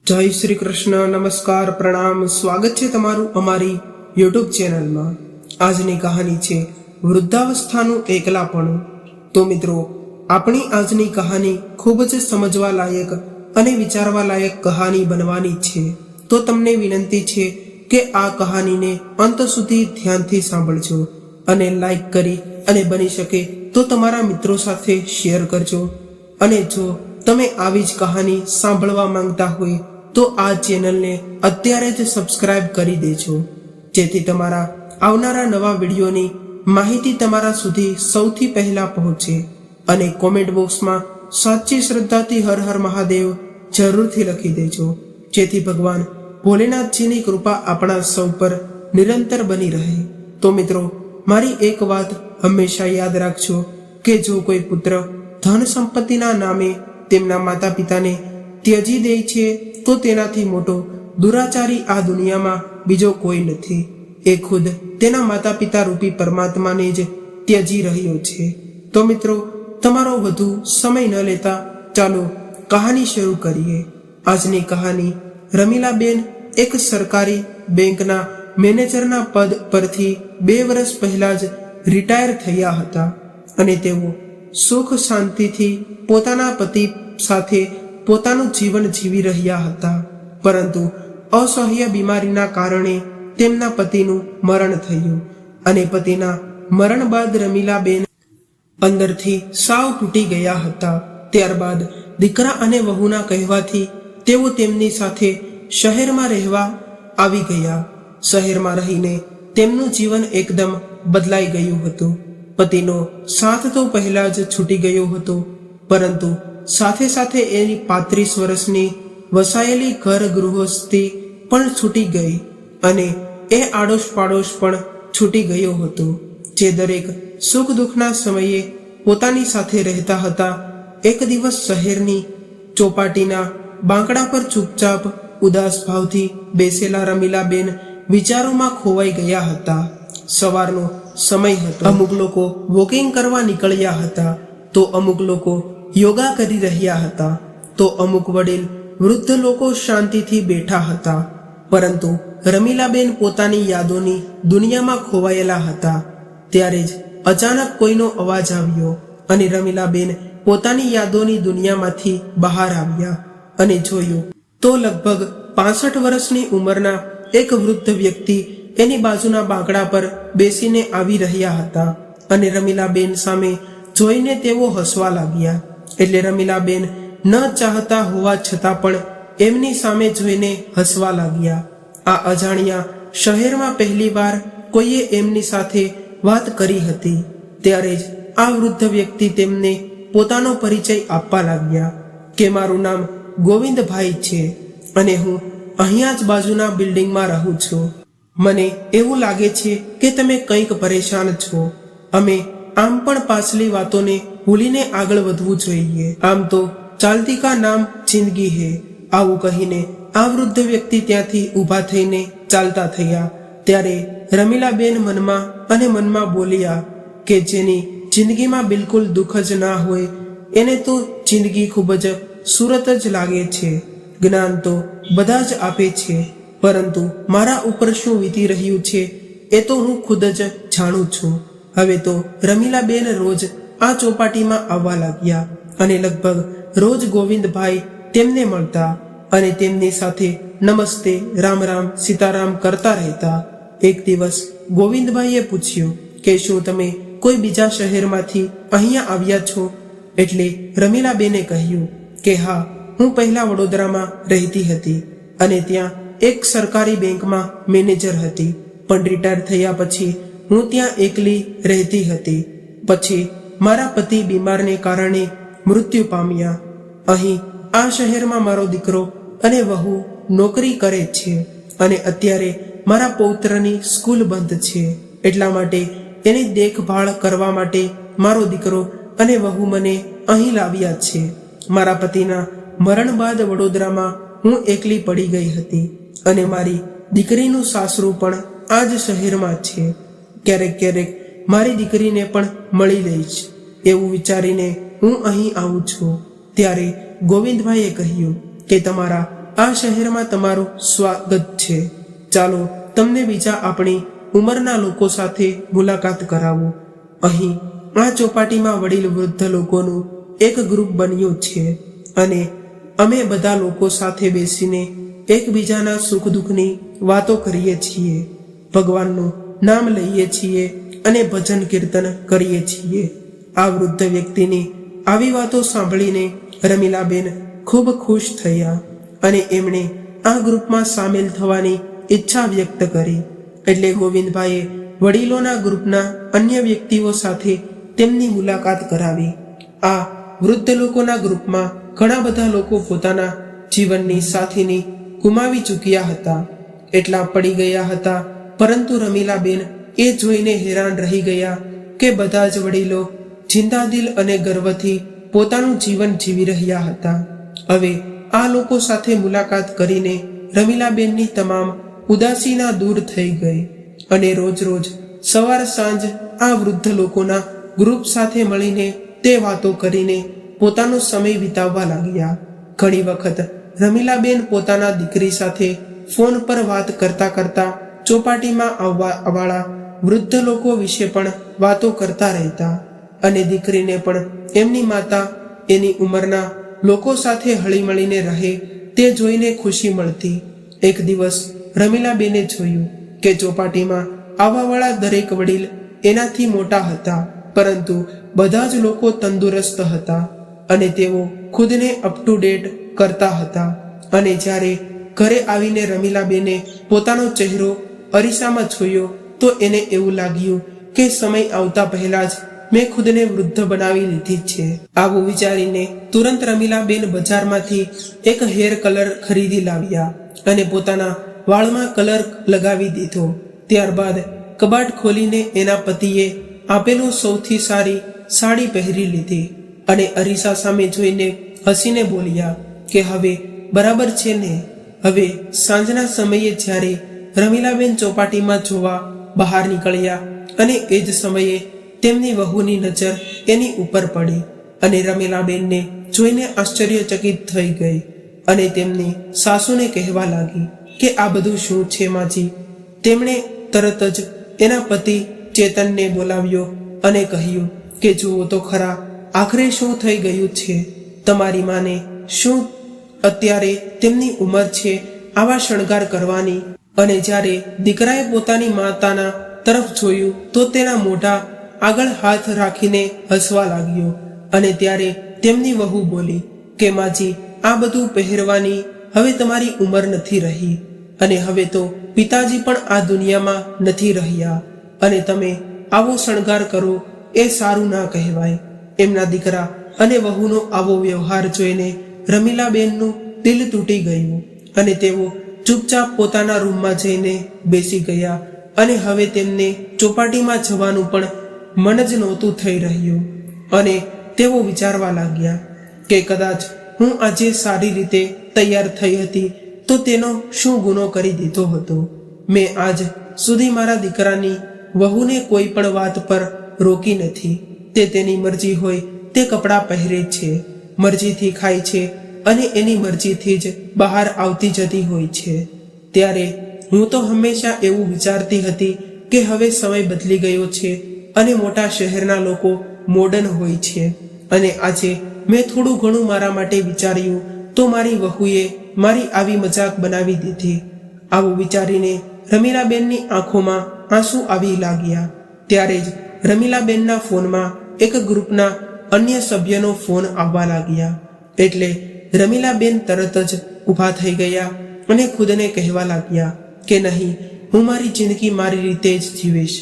જય શ્રી કૃષ્ણ, નમસ્કાર, પ્રણામ, સ્વાગત છે તમારું અમારી યુટ્યુબ ચેનલમાં। આજની કહાની છે વૃદ્ધાવસ્થાનું એકલાપણું। તો મિત્રો, આપણી આજની કહાની ખૂબ જ સમજવા લાયક અને વિચારવા લાયક કહાની બનવાની છે। તો તમને વિનંતી છે કે આ કહાનીને અંત સુધી ધ્યાનથી સાંભળજો અને લાઈક કરી અને બની શકે તો તમારા મિત્રો સાથે શેર કરજો। અને જો તમે આવી જ કહાની સાંભળવા માંગતા હોય તો આ ચેનલને અત્યારે જ સબસ્ક્રાઇબ કરી દેજો, જેથી તમારા આવનારા નવા વિડીયોની માહિતી તમારા સુધી સૌથી પહેલા પહોંચે। અને કોમેન્ટ બોક્સમાં સાચી શ્રદ્ધાથી હર હર મહાદેવ જરૂરથી લખી દેજો, જેથી ભગવાન ભોલેનાથજીની કૃપા આપણા સૌ પર નિરંતર બની રહે। તો મિત્રો, મારી એક વાત હંમેશા યાદ રાખજો કે જો કોઈ પુત્ર ધન સંપત્તિના નામે તેમના માતા પિતાને ત્યજી દે છે તો તેનાથી મોટો દુરાચારી આ દુનિયામાં બીજો કોઈ નથી। એ ખુદ તેના માતા પિતા રૂપી પરમાત્માને જ ત્યજી રહ્યો છે। તો મિત્રો, તમારો વધુ સમય ન લેતા ચાલો કહાની શરૂ કરીએ। આજની કહાની રમીલાબેન એક સરકારી બેંકના મેનેજરના પદ પરથી 2 વર્ષ પહેલા જ રિટાયર થયા હતા અને તેઓ સુખ શાંતિથી પોતાના પતિ સાથે પોતાનું જીવન જીવી રહ્યા હતા, પરંતુ અસહ્ય બીમારીના કારણે તેમના પતિનું મરણ થયું અને પતિના મરણ બાદ રમીલાબેન અંદરથી સાવ તૂટી ગયા હતા। ત્યારબાદ દીકરા અને વહુના કહેવાથી તેઓ તેમની સાથે શહેરમાં રહેવા આવી ગયા। શહેરમાં રહીને તેમનું જીવન એકદમ બદલાઈ ગયું હતું। પતિનો સાથ તો પહેલા જ છૂટી ગયો હતો, પરંતુ સાથે સાથે એની 35 વર્ષની વસાયેલી ઘર ગૃહસ્થી પણ છૂટી ગઈ અને એ આડોશ પાડોશ પણ છૂટી ગયો હતો, જે દરેક સુખ દુઃખના સમયે પોતાની સાથે રહેતા હતા। એક દિવસ શહેરની ચોપાટીના બાંકડા પર ચૂપચાપ ઉદાસ ભાવથી બેસેલા રમીલાબેન વિચારોમાં ખોવાઈ ગયા હતા। સવારનો સમય હતો। અમુક લોકો વોકિંગ કરવા નીકળ્યા હતા, તો અમુક લોકો યોગા કરી રહ્યા હતા, તો અમુક વડીલ વૃદ્ધ લોકો શાંતિથી બેઠા હતા, પરંતુ રમીલાબેન પોતાની યાદોની દુનિયામાં ખોવાયેલા હતા। ત્યારે જ અચાનક કોઈનો અવાજ આવ્યો અને રમીલાબેન પોતાની યાદોની દુનિયામાંથી બહાર આવ્યા અને જોયું તો લગભગ 65 વર્ષની ઉંમરના એક વૃદ્ધ વ્યક્તિ એની બાજુના બાંકડા પર બેસીને આવી રહ્યા હતા અને રમીલાબેન સામે જોઈને તેઓ હસવા લાગ્યા। એટલે રમીલાબેન ન ચાહતા હોવા છતાં પણ એમની સામે જોઈને હસવા લાગ્યા। આ અજાણ્યા શહેરમાં પહેલીવાર કોઈએ એમની સાથે વાત કરી હતી, ત્યારે જ આ વૃદ્ધ વ્યક્તિ તેમને પોતાનો પરિચય આપવા લાગ્યા કે મારું નામ ગોવિંદભાઈ છે અને હું અહીંયા જ બાજુના બિલ્ડિંગમાં રહું છું। મને એવું લાગે છે કે તમે કંઈક પરેશાન છો। અમે આમ પણ પાછલી વાતોને ભૂલીને આગળ વધવું જોઈએ। આમ તો ચાલતી કા નામ જિંદગી હે। આવું કહીને આ વૃદ્ધ વ્યક્તિ ત્યાંથી ઊભા થઈને ચાલતા થયા। ત્યારે રમીલાબેન મનમાં બોલ્યા કે જેની જિંદગીમાં બિલકુલ દુઃખ જ ના હોય એને તો જિંદગી ખૂબ જ સુરત જ લાગે છે। જ્ઞાન તો બધા જ આપે છે, પરંતુ મારા ઉપર શું વીતી રહ્યું છે એ તો હું ખુદ જ જાણું છું। હવે તો રમીલાબેન રોજ આ ચોપાટીમાં આવવા લાગ્યા અને લગભગ રોજ ગોવિંદભાઈ તેમને મળતા અને તેમની સાથે નમસ્તે, રામ રામ, સીતારામ કરતા રહેતા। એક દિવસ ગોવિંદભાઈએ પૂછ્યું કે શું તમે કોઈ બીજા શહેરમાંથી અહીંયા આવ્યા છો? એટલે રમીલાબેને કહ્યું કે હા, હું પહેલા વડોદરામાં રહેતી હતી અને ત્યાં એક સરકારી બેંકમાં મેનેજર હતી, પણ રિટાયર થયા પછી હું ત્યાં એકલી રહેતી હતી। પછી મારા પતિ બીમારને કારણે મૃત્યુ પામ્યા। અહીં આ શહેરમાં મારો દીકરો અને વહુ નોકરી કરે છે અને અત્યારે મારા પૌત્રની સ્કૂલ બંધ છે, એટલા માટે એની દેખભાળ કરવા માટે મારો દીકરો અને વહુ મને અહીં લાવ્યા છે। મારા પતિના મરણ બાદ વડોદરામાં હું એકલી પડી ગઈ હતી અને મારી દીકરીનું સાસરું પણ આ જ શહેરમાં છે। ક્યારેક ક્યારેક મારી દીકરીને પણ મળી લઈશ એવું વિચારીને હું અહીં આવું છું। ત્યારે ગોવિંદભાઈએ કહ્યું કે તમારા આ શહેરમાં તમારું સ્વાગત છે. ચાલો તમને બીજા આપણી ઉંમરના લોકો સાથે મુલાકાત કરાવું. અહીં આ ચોપાટીમાં વડીલ વૃદ્ધ લોકોનું એક ગ્રુપ બન્યું છે અને અમે બધા લોકો સાથે બેસીને એકબીજાના સુખ દુઃખની વાતો કરીએ છીએ, ભગવાનનું નામ લઈએ છીએ અને ભજન કીર્તન કરીએ છીએ. આ વૃદ્ધ વ્યક્તિની આવી વાતો સાંભળીને રમીલાબેન ખૂબ ખુશ થયા અને એમણે આ ગ્રુપમાં સામેલ થવાની ઈચ્છા વ્યક્ત કરી. એટલે ગોવિંદભાઈએ વડીલોના ગ્રુપના અન્ય વ્યક્તિઓ સાથે તેમની મુલાકાત કરાવી. આ વૃદ્ધ લોકોના ગ્રુપમાં ઘણા બધા લોકો પોતાના જીવનની સાથીની ગુમાવી ચૂક્યા હતા, એટલા પડી ગયા હતા. પરંતુ રમીલાબેન એ જોઈને હેરાન રહી ગયા કે બધા જ વડીલો જિંદાદિલ અને ગર્વથી પોતાનું જીવન જીવી રહ્યા હતા. હવે આ લોકો સાથે મુલાકાત કરીને રમીલાબેનની તમામ ઉદાસીના દૂર થઈ ગઈ અને રોજ રોજ સવાર સાંજ આ વૃદ્ધ લોકોના ગ્રુપ સાથે મળીને તે વાતો કરીને પોતાનો સમય વિતાવવા લાગ્યા. ઘણી વખત રમીલાબેન પોતાના દીકરી સાથે ફોન પર વાત કરતા કરતા ચોપાટીમાં આવવાવાળા વૃદ્ધ લોકો વિશે પણ વાતો કરતા રહેતા અને દીકરીને પણ એમની માતા એની ઉંમરના લોકો સાથે હળીમળીને રહે તે જોઈને ખુશી મળતી. એક દિવસ રમીલાબેને જોયું કે ચોપાટીમાં આવવાવાળા દરેક વડીલ એનાથી મોટા હતા, પરંતુ બધા જ લોકો તંદુરસ્ત હતા અને તેઓ ખુદને અપ ટુ ડેટ કરતા હતા. અને જ્યારે ઘરે આવીને રમીલાબેને પોતાનો ચહેરો અરીસામાં જોયો તો એને એવું લાગ્યું કે સમય આવતા પહેલા જ મેં ખુદને વૃદ્ધ બનાવી લીધી છે. આવું વિચારીને તુરંત રમીલાબેન બજારમાંથી એક હેર કલર ખરીદી લાવ્યા અને પોતાના વાળમાં કલર લગાવી દીધો. ત્યારબાદ કબાટ ખોલીને એના પતિએ આપેલું સૌથી સારી સાડી પહેરી લીધી અને અરીસા સામે જોઈને હસીને બોલ્યા કે હવે બરાબર છે ને. હવે સાંજના સમયે જ્યારે રમીલાબેન ચોપાટીમાં જોવા બહાર નીકળ્યા અને એ જ સમયે તેમની વહુની નજર એની ઉપર પડી અને રમીલાબેનને જોઈને આશ્ચર્યચકિત થઈ ગઈ અને તેમની સાસુને કહેવા લાગી કે આ બધું શું છે માજી. તેમણે તરત જ એના પતિ ચેતનને બોલાવ્યો અને કહ્યું કે જુઓ તો ખરા, આખરે શું થઈ ગયું છે. તમારી માને શું અત્યારે તેમની ઉંમર છે આવા શણગાર કરવાની? અને જ્યારે દીકરાએ પોતાની માતાના તરફ જોયું તો તેના મોઢા આગળ હાથ રાખીને હસવા લાગ્યો અને ત્યારે તેમની વહુ બોલી કે માજી, આ બધું પહેરવાની હવે તમારી ઉંમર નથી રહી અને હવે તો પિતાજી પણ આ દુનિયામાં નથી રહ્યા અને તમે આવો શણગાર કરો એ સારું ના કહેવાય. એમના દીકરા અને વહુનો આવો વ્યવહાર જોઈને રમીલાબેનનું દિલ તૂટી ગયું અને તેઓ ચૂપચાપ પોતાના રૂમમાં જઈને બેસી ગયા અને હવે તેમને ચોપાટીમાં જવાનું પણ મન જ નહોતું થઈ રહ્યું. અને તેઓ વિચારવા લાગ્યા કે કદાચ હું આજે સારી રીતે તૈયાર થઈ હતી તો તેનો શું ગુનો કરી દીધો હતો. મેં આજ સુધી મારા દીકરાની વહુને કોઈ પણ વાત પર રોકી નથી. તે તેની મરજી હોય તે કપડાં પહેરે છે, મરજીથી ખાય છે અને એની મરજીથી જ બહાર આવતી જતી હોય છે. ત્યારે હું તો હંમેશા એવું વિચારતી હતી કે હવે સમય બદલી ગયો છે અને મોટા શહેરના લોકો મોડર્ન હોય છે અને આજે મેં થોડું ઘણું મારા માટે વિચાર્યું તો મારી વહુએ મારી આવી મજાક બનાવી દીધી. આવું વિચારીને રમીલાબેનની આંખોમાં આંસુ આવી લાગ્યા. ત્યારે જ રમીલાબેનના ફોનમાં એક ગ્રુપના અન્ય સભ્યનો ફોન આવવા લાગ્યા. એટલે રમીલાબેન તરત જ ઊભા થઈ ગયા અને ખુદને કહેવા લાગ્યા કે નહીં, હું મારી જિંદગી મારી રીતે જ જીવીશ.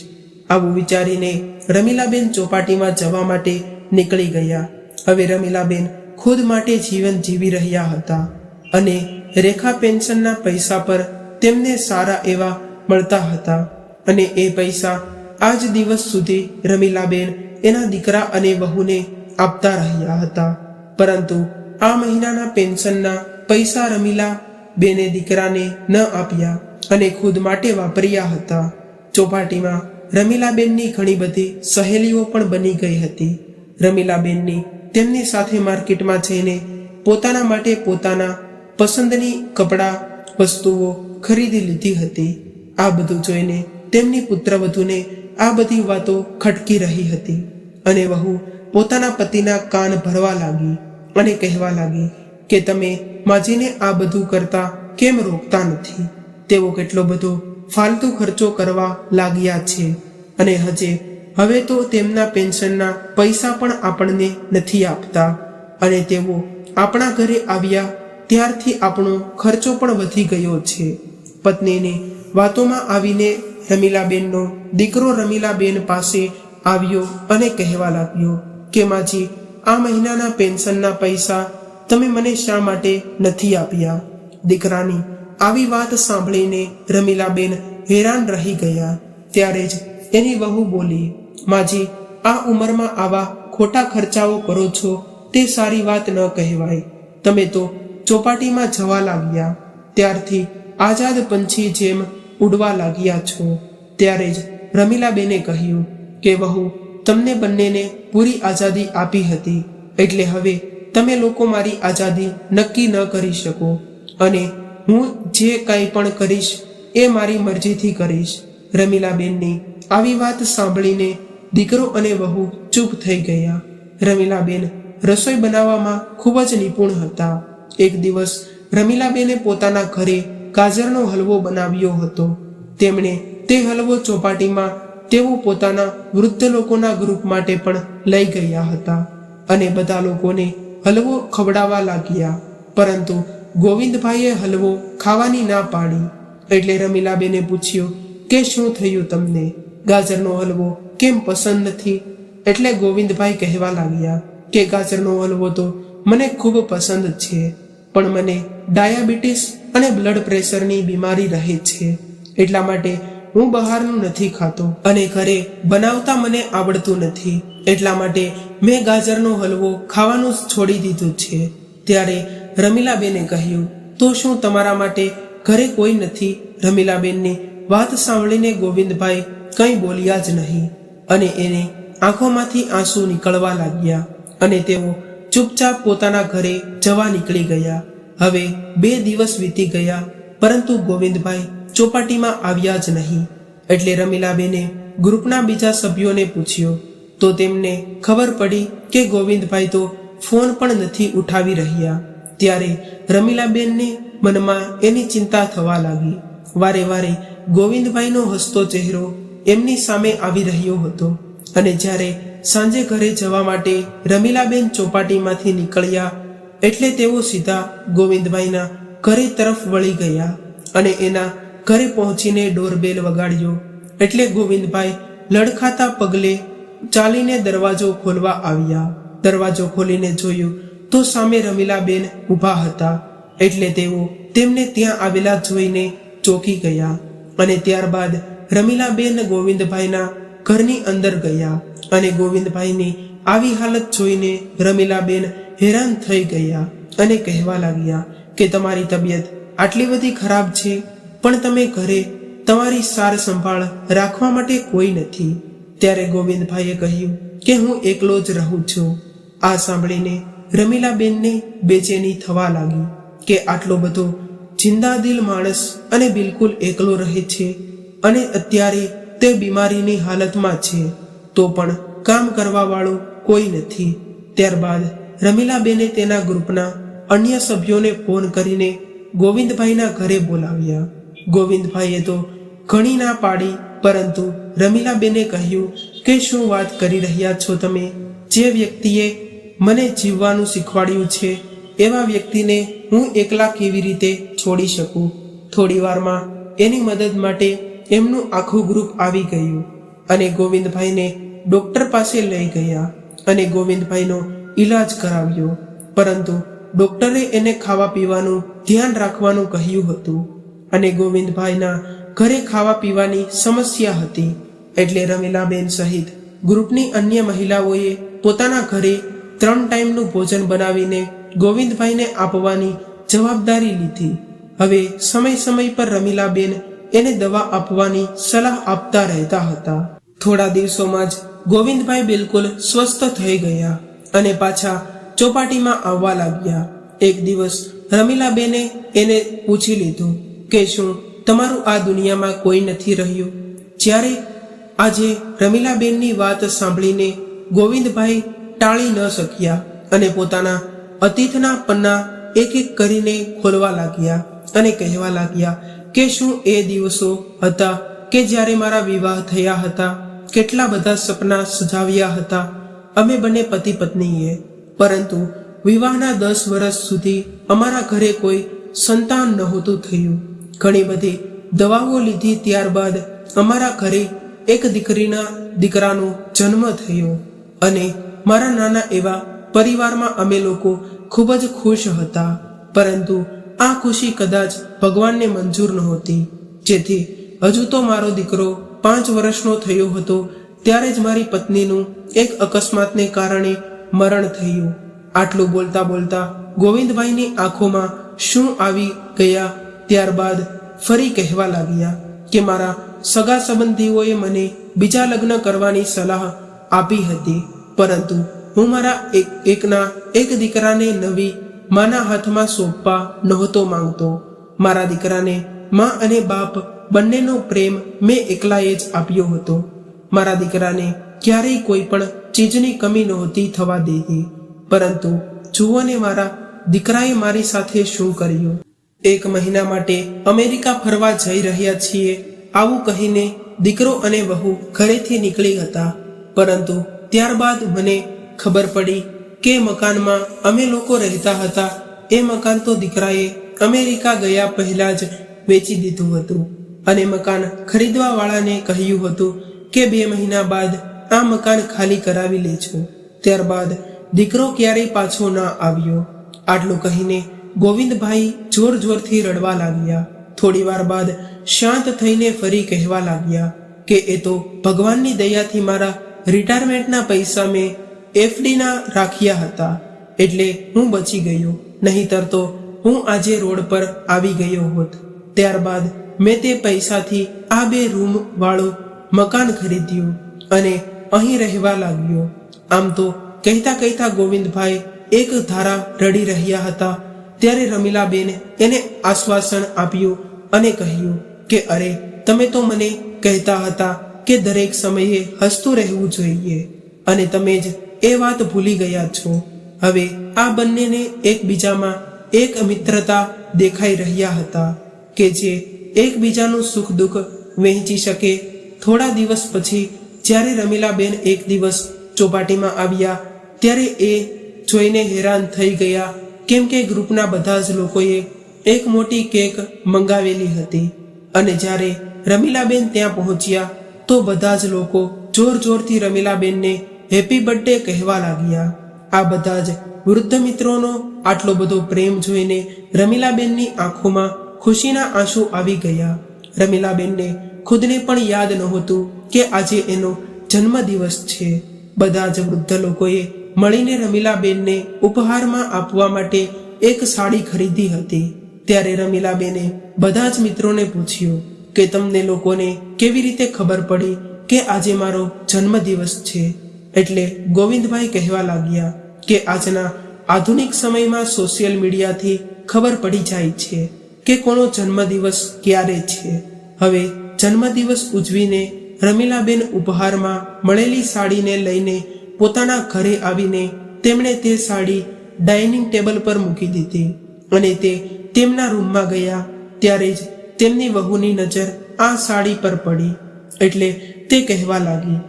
આવું વિચારીને રમીલાબેન ચોપાટીમાં જવા માટે નીકળી ગયા. હવે રમીલાબેન ખુદ માટે જીવન જીવી રહ્યા હતા અને રેખા પેન્શનના પૈસા પર તેમને સારા એવા મળતા હતા અને એ પૈસા આજ દિવસ સુધી રમીલાબેન એના દીકરા અને વહુને આપતા રહ્યા હતા. પરંતુ આ મહિનાના પેન્શનના પૈસા રમીલાબેને દીકરાને ન આપ્યા અને ખુદ માટે વાપર્યા હતા. ચોપાટીમાં રમીલાબેનની ઘણી બધી સહેલીઓ પણ બની ગઈ હતી. રમીલાબેનની તેમની સાથે માર્કેટમાં જઈને પોતાના માટે પોતાના પસંદની કપડાં વસ્તુઓ ખરીદી લીધી હતી. આ બધું જોઈને તેમની પુત્રવધૂને આ બધી વાતો ખટકી રહી હતી અને વહુ પોતાના પતિના કાન ભરવા લાગી અને કહેવા લાગી કે તમે માજીને આ બધું કરતા કેમ રોકતા નથી? તેઓ કેટલો બધો ફાલતુ ખર્ચો કરવા લાગ્યા છે અને હવે તો તેમના પેન્શનના પૈસા પણ આપણને નથી આપતા અને તેઓ આપણા ઘરે આવ્યા ત્યારથી આપણો ખર્ચો પણ વધી ગયો છે. પત્નીની વાતોમાં આવીને રમીલાબેનનો દીકરો રમીલાબેન પાસે આવ્યો અને કહેવા લાગ્યો કે માજી, આ મહિનાના પેન્શનના પૈસા તમે મને શા માટે નથી આપ્યા? દીકરાની આવી વાત સાંભળીને રમીલાબેન હેરાન રહી ગયા. ત્યારે જ એની વહુ બોલી, માજી, આ ઉંમરમાં આવા ખોટા ખર્ચાઓ કરો છો તે સારી વાત ન કહેવાય. તમે તો ચોપાટીમાં જવા લાગ્યા ત્યારથી આઝાદ પંછી જેમ ઉડવા લાગ્યા છો. ત્યારે જ રમીલાબેને કહ્યું કે વહુ, તમને બંનેને પૂરી આઝાદી આપી હતી, એટલે હવે તમે લોકો મારી આઝાદી નક્કી ન કરી શકો અને હું જે કંઈ પણ કરીશ એ મારી મરજીથી કરીશ. રમીલાબેનની આવી વાત સાંભળીને દીકરો અને વહુ ચૂપ થઈ ગયા. રમીલાબેન રસોઈ બનાવવામાં ખૂબ જ નિપુણ હતા. એક દિવસ રમીલાબેને પોતાના ઘરે ગાજરનો હલવો બનાવ્યો હતો. તેમણે તે હલવો ચોપાટીમાં તેઓ પોતાના વૃદ્ધ લોકોના ગ્રુપ માટે પણ લઈ ગયા હતા અને બધા લોકોને હલવો ખવડાવવા લાગ્યા. પરંતુ ગોવિંદભાઈએ હલવો ખાવાની ના પાડી. એટલે રમીલાબેને પૂછ્યું કે શું થયું તમને? ગાજરનો હલવો કેમ પસંદ નથી? એટલે ગોવિંદભાઈ કહેવા લાગ્યા કે ગાજરનો હલવો તો મને ખૂબ પસંદ છે, પણ મને ડાયાબિટીસ અને બ્લડ પ્રેશરની બીમારી રહે છે, એટલા માટે હું બહારનું નથી ખાતો અને ઘરે બનાવતા મને આવડતું નથી, એટલા માટે મેં ગાજરનો હલવો ખાવાનું જ છોડી દીધું છે. ત્યારે રમીલાબેને કહ્યું, તો શું તમારા માટે ઘરે કોઈ નથી? રમીલાબેનની વાત સાંભળીને ગોવિંદભાઈ કંઈ બોલ્યા જ નહીં અને એને આંખોમાંથી આંસુ નીકળવા લાગ્યા અને તેઓ ચૂપચાપ પોતાના ઘરે જવા નીકળી ગયા. હવે 2 દિવસ વીતી ગયા, પરંતુ ગોવિંદભાઈ ચોપાટીમાં આવ્યા જ નહીં. એટલે રમીલાબેને ગ્રુપના બીજા સભ્યોને પૂછ્યો તો તેમને ખબર પડી કે ગોવિંદભાઈ તો ફોન પણ નથી ઉઠાવી રહ્યા. ત્યારે રમીલાબેનને મનમાં એની ચિંતા થવા લાગી. વારે વારે ગોવિંદભાઈનો હસતો ચહેરો એમની સામે આવી રહ્યો હતો અને જ્યારે સાંજે ઘરે જવા માટે રમીલાબેન ચોપાટીમાંથી નીકળ્યા એટલે તેઓ સીધા ગોવિંદભાઈના ઘરે તરફ વળી ગયા અને એના ઘરે પહોંચીને ડોરબેલ વગાડ્યો. એટલે ગોવિંદભાઈ લડખાતા પગલે ચાલીને દરવાજો ખોલવા આવ્યા. દરવાજો ખોલીને જોયું તો સામે રમીલાબેન ઊભા હતા. એટલે તેઓ તેમને ત્યાં આવેલા જોઈને ચોંકી ગયા અને ત્યારબાદ રમીલાબેન ગોવિંદભાઈના ઘરની અંદર ગયા અને ગોવિંદભાઈની આવી હાલત જોઈને રમીલાબેન હેરાન થઈ ગયા અને કહેવા લાગ્યા કે તમારી તબિયત આટલી બધી ખરાબ છે, પણ તમે ઘરે તમારી સાર સંભાળ રાખવા માટે કોઈ નથી. ત્યારે ગોવિંદભાઈએ કહ્યું કે હું એકલો જ રહું છું. આ સાંભળીને રમીલાબેનને બેચેની થવા લાગી કે આટલો બધો જિંદાદિલ માણસ અને બિલકુલ એકલો રહે છે અને અત્યારે તે બીમારીની હાલતમાં છે, તો પણ કામ કરવા વાળું કોઈ નથી. ત્યારબાદ રમીલાબેને તેના ગ્રુપના અન્ય સભ્યોને ફોન કરીને ગોવિંદભાઈના ઘરે બોલાવ્યા. ગોવિંદભાઈએ તો ઘણી ના પાડી, પરંતુ રમીલાબેને કહ્યું કે શું વાત કરી રહ્યા છો તમે? જે વ્યક્તિએ મને જીવવાનું શીખવાડ્યું છે એવા વ્યક્તિને હું એકલા કેવી રીતે છોડી શકું? થોડી વારમાં એની મદદ માટે એમનું આખું ગ્રુપ આવી ગયું અને ગોવિંદભાઈને ડોક્ટર પાસે લઈ ગયા અને ગોવિંદભાઈનો ઈલાજ કરાવ્યો. પરંતુ ડોક્ટરે એને ખાવા પીવાનું ધ્યાન રાખવાનું કહ્યું હતું અને ગોવિંદભાઈના ઘરે ખાવા પીવાની સમસ્યા હતી. એટલે રમીલાબેન સહિત ગ્રુપની અન્ય મહિલાઓએ પોતાના ઘરે 3 ટાઈમનું ભોજન બનાવીને ગોવિંદભાઈને આપવાની જવાબદારી લીધી. હવે સમય પર રમીલાબેન એને દવા આપવાની સલાહ આપતા રહેતા હતા. થોડા દિવસોમાં જ ગોવિંદભાઈ બિલકુલ સ્વસ્થ થઈ ગયા અને પાછા ચોપાટીમાં આવવા લાગ્યા. એક દિવસ રમીલાબેને એને પૂછી લીધું કે શું તમારું આ દુનિયામાં કોઈ નથી રહ્યું? જ્યારે આજે રમીલાબેનની વાત સાંભળીને ગોવિંદભાઈ ટાળી ન શક્યા અને પોતાના અતીતના પન્ના એક એક કરીને ખોલવા લાગ્યા અને કહેવા લાગ્યા કે શું એ દિવસો હતા કે જ્યારે મારા વિવાહ થયા હતા, કેટલા બધા સપના સજાવ્યા હતા અમે બંને પતિ પત્નીએ, પરંતુ વિવાહના 10 વર્ષ સુધી અમારા ઘરે કોઈ સંતાન નહોતું થયું. ઘણી બધી દવાઓ લીધી, ત્યારબાદ અમારા ઘરે એક દીકરાનો જન્મ થયો અને મારા નાના એવા પરિવારમાં અમે લોકો ખૂબ જ ખુશ હતા. પરંતુ આ ખુશી કદાચ ભગવાનને મંજૂર નહોતી, જેથી હજુ તો મારો દીકરો 5 વર્ષનો થયો હતો ત્યારે જ મારી પત્નીનું એક અકસ્માતને કારણે મરણ થયું. આટલું બોલતા બોલતા ગોવિંદભાઈની આંખોમાં શું આવી ગયા. ત્યારબાદ ફરી કહેવા લાગ્યા કે મારા સગા સંબંધીઓએ મને બીજા લગ્ન કરવાની સલાહ આપી હતી, પરંતુ હું મારા એક દીકરાને નવી માના હાથમાં સોંપવા નહોતો માંગતો. મારા દીકરાને મા અને બાપ બંનેનો પ્રેમ મેં એકલાએ જ આપ્યો હતો. મારા દીકરાને ક્યારેય કોઈ પણ ચીજની કમી નહોતી થવા દેતી. પરંતુ જુઓને મારા દીકરાએ મારી સાથે શું કર્યું. 1 મહિના માટે અમેરિકા ફરવા જઈ રહ્યા છીએ આવું કહીને દીકરો અને વહુ ઘરેથી નીકળી હતા. પરંતુ ત્યારબાદ મને ખબર પડી કે મકાનમાં અમે લોકો રહેતા હતા એ મકાન તો દીકરાએ અમેરિકા ગયા પહેલા જ વેચી દીધું હતું અને મકાન ખરીદવા વાળાને કહ્યું હતું કે 2 મહિના બાદ આ મકાન ખાલી કરાવી લેજો. ત્યારબાદ દીકરો ક્યારેય પાછો ના આવ્યો. આટલું કહીને ગોવિંદભાઈ જોર જોરથી રડવા લાગ્યા. થોડી વાર બાદ શાંત થઈને ફરી કહેવા લાગ્યા કે એ તો ભગવાનની દયાથી મારા રિટાયરમેન્ટના પૈસા મેં એફડીના રાખ્યા હતા એટલે હું બચી ગયો, નહીંતર તો હું આજે રોડ પર આવી ગયો હોત. ત્યારબાદ મેં તે પૈસાથી આ 2 રૂમ વાળું મકાન ખરીદ્યું અને અહીં રહેવા લાગ્યો. આમ તો કહેતા કહેતા ગોવિંદભાઈ એક ધારા રડી રહ્યા હતા ત્યારે રમીલાબેન એને આશ્વાસન આપ્યું અને કહ્યું કે અરે તમે તો મને કહેતા હતા કે દરેક સમયે હસતું રહેવું જોઈએ અને તમે જ એ વાત ભૂલી ગયા છો. હવે આ બંનેને એકબીજામાં એક મિત્રતા દેખાઈ રહ્યા હતા કે જે એકબીજાનું સુખ દુઃખ વહેંચી શકે. થોડા દિવસ પછી જ્યારે રમીલાબેન એક દિવસ ચોપાટીમાં આવ્યા ત્યારે એ જોઈને હેરાન થઈ ગયા, કેમ કે ગ્રુપના બધા જ લોકોએ એક મોટી કેક મંગાવેલી હતી અને જ્યારે રમીલાબેન ત્યાં પહોંચ્યા તો બધા જ લોકો જોર જોરથી રમીલાબેનને હેપી બર્થડે કહેવા લાગ્યા. આ બધા જ વૃદ્ધ મિત્રોનો આટલો બધો પ્રેમ જોઈને રમીલાબેનની આંખોમાં ખુશીના આંસુ આવી ગયા. રમીલાબેનને ખુદને પણ યાદ નહોતું કે આજે એનો જન્મદિવસ છે. બધા જ વૃદ્ધ લોકોએ મળીને રમીલાબેનને ઉપહારમાં આપવા માટે એક સાડી ખરીદી હતી. ત્યારે રમીલાબેને બધા જ મિત્રોને પૂછ્યું કે તમને લોકોને કેવી રીતે ખબર પડી કે આજે મારો જન્મદિવસ છે? એટલે ગોવિંદભાઈ કહેવા લાગ્યા કે આજના આધુનિક સમયમાં સોશિયલ મીડિયાથી ખબર પડી જાય છે કે કોનો જન્મદિવસ ક્યારે છે. હવે જન્મદિવસ ઉજવીને રમીલાબેન ઉપહારમાં મળેલી સાડીને લઈને પોતાના ઘરે આવીને તેમણે તે સાડી ડાઇનિંગ ટેબલ પર મૂકી દીધી અને તે તેમના રૂમમાં ગયા. ત્યારે જ તેમની વહુની નજર આ સાડી પર પડી એટલે તે કહેવા લાગી,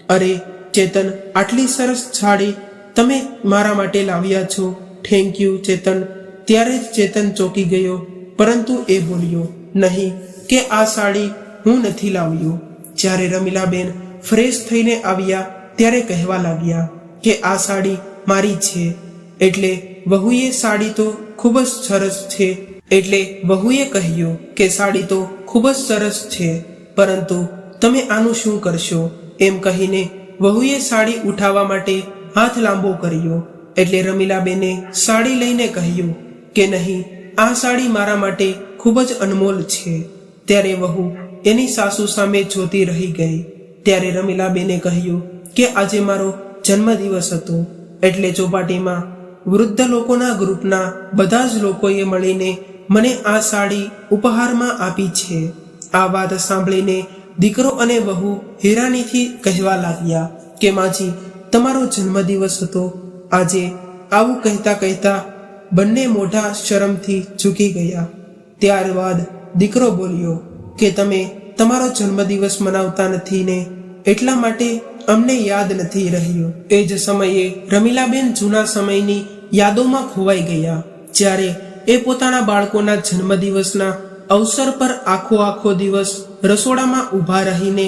અરે ચેતન, આટલી સરસ સાડી તમે મારા માટે લાવ્યા છો, થેન્ક યુ ચેતન. ત્યારે જ ચેતન ચોંકી ગયો, પરંતુ એ બોલ્યો નહીં કે આ સાડી હું નથી લાવ્યો. જ્યારે રમીલાબેન ફ્રેશ થઈને આવ્યા ત્યારે કહેવા લાગ્યા કે આ સાડી મારી છે. એટલે વહુએ સાડી તો ખૂબ જ સરસ છે. એટલે વહુએ કહ્યું કે સાડી તો ખૂબ જ સરસ છે, પરંતુ તમે આનું શું કરશો? એમ કહીને વહુએ સાડી ઉઠાવવા માટે હાથ લાંબો કર્યો. એટલે રમીલાબેને સાડી લઈને કહ્યું કે નહીં, આ સાડી મારા માટે ખૂબ જ અનમોલ છે. ત્યારે વહુ એની સાસુ સામે જોતી રહી ગઈ. ત્યારે રમીલાબેને કહ્યું કે આજે મારો જન્મદિવસ હતો એટલે ચોપાટીમાં વૃદ્ધ લોકોના ગ્રુપના બધા જ લોકોએ મળીને મને આ સાડી ઉપહારમાં આપી છે. આ વાત સાંભળીને દીકરો અને વહુ હેરાનીથી કહેવા લાગ્યા કે માજી, તમારો જન્મદિવસ હતો આજે. આવું કહેતા કહેતા બંને મોઢા શરમથી ઝૂકી ગયા. ત્યારબાદ દીકરો બોલ્યો કે તમે તમારો જન્મદિવસ મનાવતા નથી ને, એટલા માટે અમને યાદ નથી રહ્યો. એ જ સમયે રમીલાબેન જૂના સમયની યાદોમાં ખોવાઈ ગયા, જ્યારે એ પોતાના બાળકોના જન્મદિવસના અવસર પર આખો દિવસ રસોડામાં ઊભા રહીને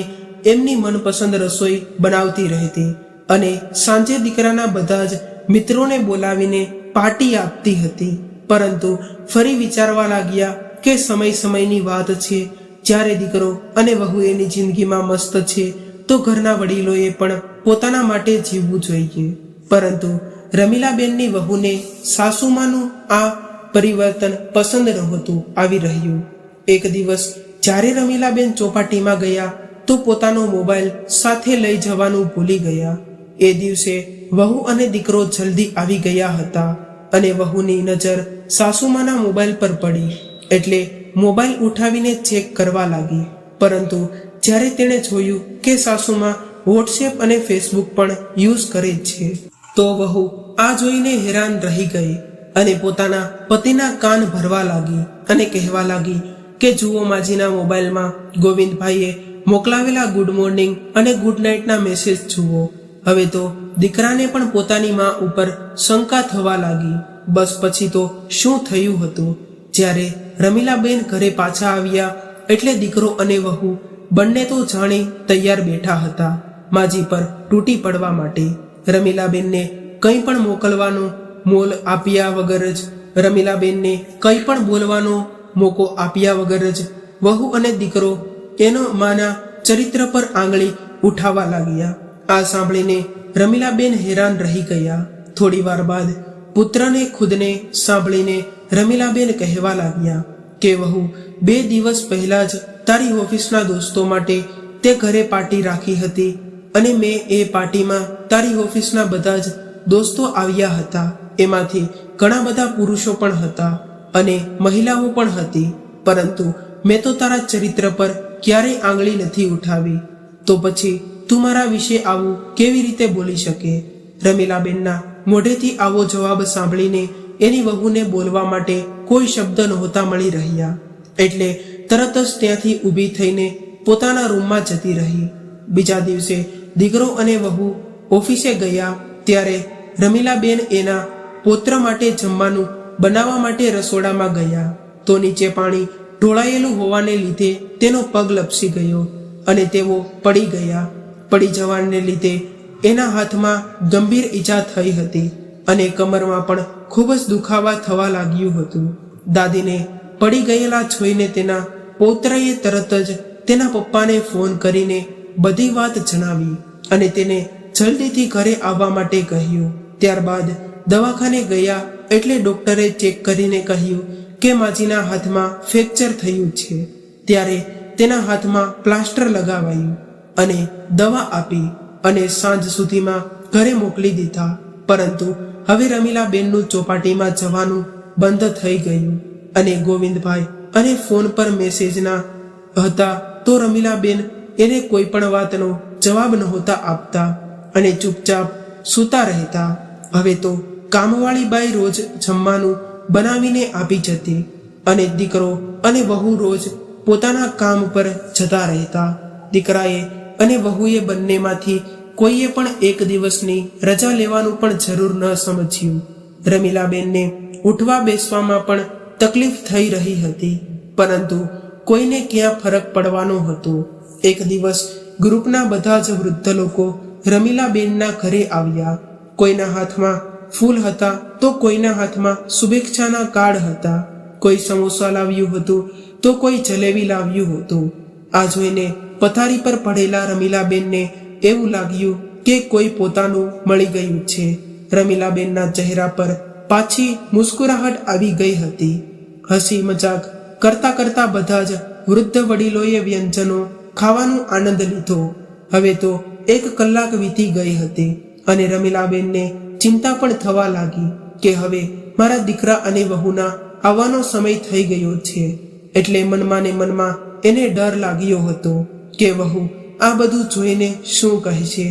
એમની મનપસંદ રસોઈ બનાવતી રહેતી અને સાંજે દીકરાના બધા જ મિત્રોને બોલાવીને પાર્ટી આપતી હતી. પરંતુ ફરી વિચારવા લાગ્યા કે સમયની વાત છે, જ્યારે દીકરો અને વહુ એની જિંદગીમાં મસ્ત છે તો ઘરના વડીલોએ પણ પોતાના માટે જીવવું જોઈએ. પરંતુ રમીલાબેનની વહુને સાસુમાનું આ પરિવર્તન પસંદ નહોતું આવી રહ્યું. એક દિવસ જ્યારે રમીલાબેન ચોપાટીમાં ગયા તો પોતાનો મોબાઈલ સાથે લઈ જવાનું ભૂલી ગયા. એ દિવસે વહુ અને દીકરો જલ્દી આવી ગયા હતા અને વહુની નજર સાસુમાના મોબાઈલ પર પડી એટલે મોબાઈલ ઉઠાવીને ચેક કરવા લાગી. પરંતુ જ્યારે તેણે જોયું કે સાસુમાં વોટ્સએપ અને ફેસબુક પણ યુઝ કરે છે તો વહુ આ જોઈને હેરાન રહી ગઈ અને પોતાના પતિના કાન ભરવા લાગી અને કહેવા લાગી કે જુઓ, માજીના મોબાઈલમાં ગોવિંદભાઈએ મોકલાવેલા ગુડ મોર્નિંગ અને ગુડ નાઇટના મેસેજ જુઓ. હવે તો દીકરાને પણ પોતાની માં ઉપર શંકા થવા લાગી. બસ પછી તો શું થયું હતું? જ્યારે રમીલાબેન ઘરે પાછા આવ્યા એટલે દીકરો અને વહુ બંને તો જાણી તૈયાર બેઠા હતા માજી પર તૂટી પડવા માટે. રમીલાબેનને કંઈ પણ મોકલવાનો મોલ આપ્યા વગર જ રમીલાબેનને કંઈ પણ બોલવાનો મોકો આપ્યા વગર જ વહુ અને દીકરો એનો માના ચરિત્ર પર આંગળી ઉઠાવવા લાગ્યા. આ સાંભળીને રમીલાબેન હેરાન રહી ગયા. થોડી વાર બાદ પુત્રને ખુદને સાંભળીને રમીલાબેન કહેવા લાગ્યા કે વહુ, 2 દિવસ પહેલા જ તારી ઓફિસના દોસ્તો માટે તે ઘરે પાર્ટી રાખી હતી અને મેં એ પાર્ટીમાં તારી ઓફિસના બધા જ દોસ્તો આવ્યા હતા. એમાંથી ઘણા બધા પુરુષો પણ હતા અને મહિલાઓ પણ હતી, પરંતુ મેં તો તારા ચરિત્ર પર ક્યારેય આંગળી નથી ઉઠાવી. તો પછી તું મારા વિશે આવું કેવી રીતે બોલી શકે? રમીલાબેનના મોઢેથી આવો જવાબ સાંભળીને એની વહુને બોલવા માટે કોઈ શબ્દ નહોતા મળી રહ્યા એટલે તરત જ ત્યાંથી ઊભી થઈને પોતાના રૂમમાં જતી રહી. બીજા દિવસે દીકરો અને વહુ ઓફિસે ગયા ત્યારે રમીલાબેન એના પૌત્ર માટે જમવાનું બનાવવા માટે રસોડામાં ગયા તો નીચે પાણી ઢોળાયેલું હોવાને લીધે તેનો પગ લપસી ગયો અને તેઓ પડી ગયા. પડી જવાને લીધે એના હાથમાં ગંભીર ઈજા થઈ હતી અને કમરમાં પણ ખૂબ જ દુખાવા થવા લાગ્યું હતું. દાદીને પડી ગયેલા જોઈને તેના પૌત્રએ તરત જ તેના પપ્પાને ફોન કરીને બધી વાત જણાવી અને તેને જલ્દીથી ઘરે આવવા માટે કહ્યું. ત્યારબાદ દવાખાને ગયા એટલે ડોક્ટરે ચેક કરીને કહ્યું કે માજીના હાથમાં ફ્રેક્ચર થયું છે. ત્યારે તેના હાથમાં પ્લાસ્ટર લગાવાયું અને દવા આપી અને સાંજ સુધીમાં ઘરે મોકલી દીધા. પરંતુ હવે રમીલાબેનનું ચોપાટીમાં જવાનું બંધ થઈ ગયું અને ગોવિંદભાઈ અને ફોન પર મેસેજના હતા તો રમીલાબેન એને કોઈ પણ વાતનો જવાબ નહોતા આપતા અને ચૂપચાપ સૂતા રહેતા. હવે તો કામવાળી બાઈ રોજ જમવાનું બનાવીને આપી જતી અને દીકરો અને વહુ રોજ પોતાના કામ પર જતા રહેતા. દીકરાએ અને વહુએ બંનેમાંથી કોઈએ પણ એક દિવસની રજા લેવાનું પણ જરૂર ન સમજ્યું. રમીલાબેનને ઉઠવા બેસવામાં પણ તકલીફ થઈ રહી હતી, પરંતુ કોઈને ક્યાં ફરક પડવાનો હતો. એક દિવસ ગ્રુપના બધા જ વૃદ્ધ લોકો રમીલાબેનના ઘરે આવ્યા. કોઈના હાથમાં ફૂલ હતા તો કોઈના હાથમાં શુભેચ્છાના કાર્ડ હતા. કોઈ સમોસા લાવ્યું હતું તો કોઈ જલેબી લાવ્યું હતું. આ જોઈને પથારી પર પડેલા રમીલાબેનને એવું લાગ્યું કે કોઈ પોતાનું મળી ગયું છે. રમીલાબેનના ચહેરા પર પાછી મુસ્કુરાહટ આવી ગઈ હતી. હસી મજાક કરતા કરતા બધા જ વૃદ્ધ વડીલોએ વ્યંજનો ખાવાનો આનંદ લીધો. હવે તો 1 કલાક વીતી ગઈ હતી અને રમીલાબેનને ચિંતા પણ થવા લાગી કે હવે મારા દીકરા અને વહુના આવવાનો સમય થઈ ગયો છે. એટલે મનમાં ને મનમાં એને ડર લાગ્યો હતો કે વહુ આ બધું જોઈને શું કહેશે.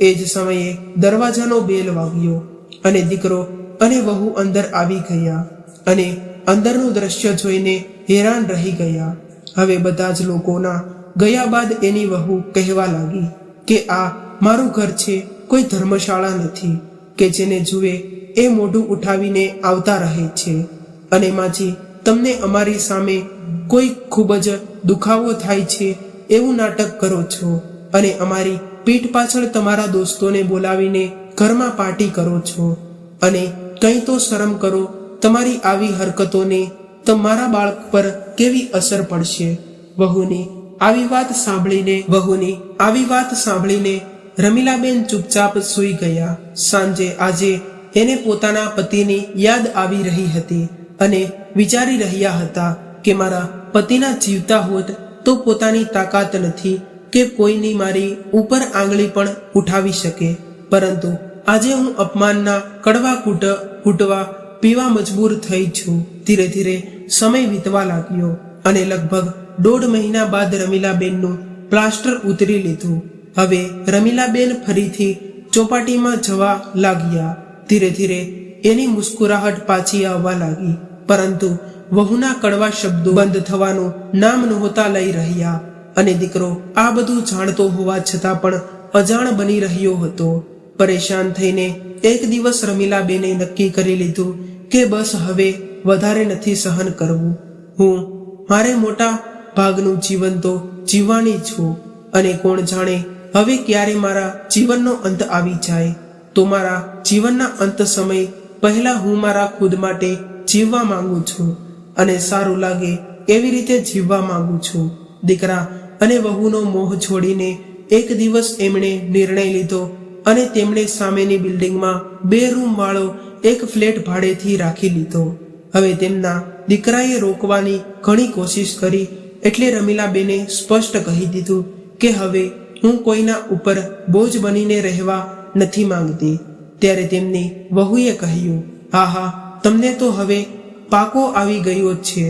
એ જ સમયે દરવાજાનો બેલ વાગ્યો અને દીકરો અને વહુ અંદર આવી ગયા અને અંદરનું દ્રશ્ય જોઈને હેરાન રહી ગયા. હવે બધા જ લોકોના ગયા બાદ એની વહુ કહેવા લાગી કે આ મારું ઘર છે, કોઈ ધર્મશાળા નથી કે જેને જુએ એ મોઢું ઉઠાવીને આવતા રહે છે. અને માજી, તમને અમારી સામે કોઈ ખૂબ જ દુખાવો થાય છે એવું નાટક કરો છો અને અમારી પીઠ પાછળ તમારા દોસ્તોને બોલાવીને ઘરમાં પાર્ટી કરો છો. અને કંઈ તો શરમ કરો, તમારી આવી હરકતોને તમારા બાળક પર કેવી અસર પડશે. વહુની આવી વાત સાંભળીને રમીલાબેન ચૂપચાપ સૂઈ ગયા. સાંજે આજે એને પોતાના પતિની યાદ આવી રહી હતી અને વિચારી રહ્યા હતા કે મારા પતિના જીવતા હોત તો પોતાની તાકાત નથી કે કોઈની મારી ઉપર આંગળી પણ ઉઠાવી શકે, પરંતુ આજે હું અપમાનના કડવા કૂટવા પીવા મજબૂર થઈ છું. ધીરે ધીરે સમય વીતવા લાગ્યો અને લગભગ 1.5 મહિના બાદ રમીલાબેનનું પ્લાસ્ટર ઉતરી લીધું. હવે રમીલાબેન ફરીથી ચોપાટીમાં જવા લાગ્યા. ધીરે ધીરે એની મુસ્કુરાહટ પાછી આવવા લાગી, પરંતુ વહુના કડવા શબ્દો બંધ થવાનું નામ નહોતા લઈ રહ્યા અને દીકરો આ બધું જાણતો હોવા છતાં પણ અજાણ બની રહ્યો હતો. પરેશાન થઈને એક દિવસ રમીલાબેને નક્કી કરી લીધું કે બસ હવે વધારે નથી સહન કરવું. હું મારે મોટા ભાગનું જીવન તો જીવવાની છું અને કોણ જાણે હવે ક્યારે મારા જીવનનો અંત આવી જાય તો મારા જીવનના અંત સમય પહેલા હું મારા ખુદ માટે જીવવા માંગુ છું અને સારું લાગે એવી રીતે જીવવા માંગુ છું. દીકરા અને વહુનો મોહ છોડીને એક દિવસ એમણે નિર્ણય લીધો અને તેમણે સામેની બિલ્ડિંગમાં 2 રૂમ વાળો એક ફ્લેટ ભાડેથી રાખી લીધો. હવે તેમના દીકરાએ રોકવાની ઘણી કોશિશ કરી એટલે રમીલાબેને સ્પષ્ટ કહી દીધું કે હવે હું કોઈના ઉપર બોજ બનીને રહેવા નથી માંગતી. ત્યારે તેમની વહુએ કહ્યું, હા, તમને તો હવે પાકો આવી ગયો છે